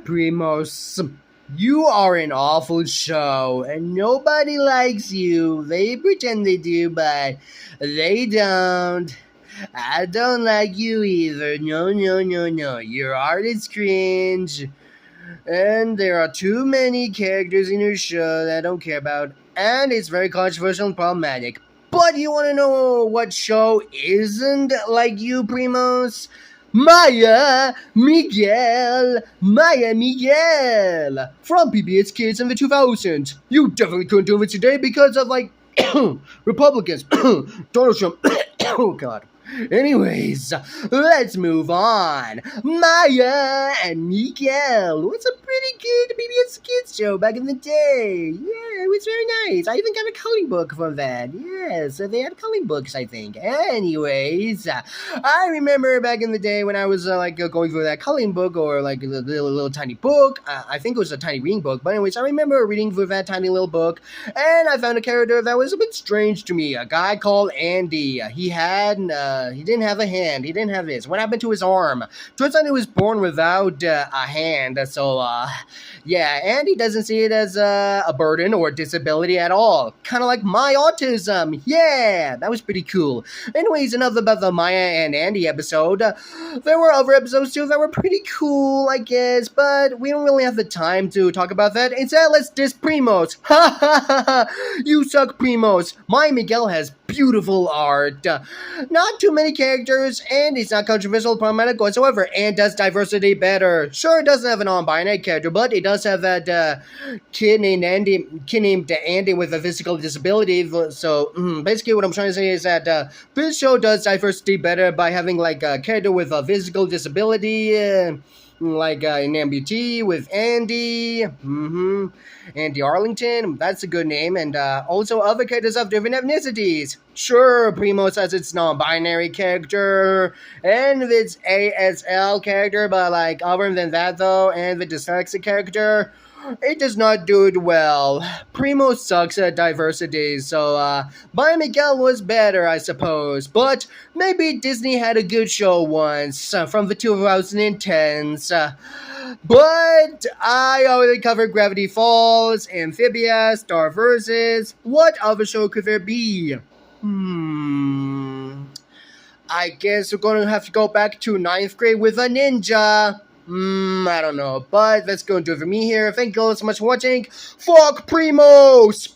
Primos, you are an awful show, and nobody likes you. They pretend they do, but they don't. I don't like you either. No, no, no, no. Your art is cringe, and there are too many characters in your show that I don't care about, and it's very controversial and problematic. But you want to know what show isn't like you, Primos? Maya Miguel from PBS Kids in the 2000s. You definitely couldn't do it today because of like Republicans, Donald Trump. Oh God. Anyways, let's move on. Maya and Miguel was a pretty good PBS Kids show back in the day. Yeah, it was very nice. I even got a coloring book from that. Yes, they had coloring books, I think. Anyways, I remember back in the day when I was going through that coloring book or like a little tiny book. I think it was a tiny reading book. But anyways, I remember reading through that tiny little book, and I found a character that was a bit strange to me. A guy called Andy. He didn't have a hand. He didn't have this. What happened to his arm? Turns out he was born without a hand. So, yeah, Andy doesn't see it as a burden or disability at all. Kind of like my autism. Yeah, that was pretty cool. Anyways, enough about the Maya and Andy episode. There were other episodes too that were pretty cool, I guess, but we don't really have the time to talk about that. Instead, let's diss Primos. Ha ha ha ha! You suck, Primos. My Miguel has beautiful art. Not too many characters, and it's not controversial or problematic whatsoever, and does diversity better. Sure, it doesn't have a non-binary character, but it does have that kid named Andy with a physical disability. So basically, what I'm trying to say is that this show does diversity better by having like a character with a physical disability. Like an amputee with Andy, Andy Arlington, that's a good name, and also other characters of different ethnicities. Sure, Primos has its non-binary character, and its ASL character, but like other than that though, and the dyslexic character, it does not do it well. Primo sucks at diversity, so Maya Miguel was better, I suppose. But maybe Disney had a good show once from the 2010s. But I already covered Gravity Falls, Amphibia, Star Versus. What other show could there be? I guess we're gonna have to go back to 9th grade with a ninja. I don't know, but that's going to do it for me here. Thank you all so much for watching. Fuck Primos!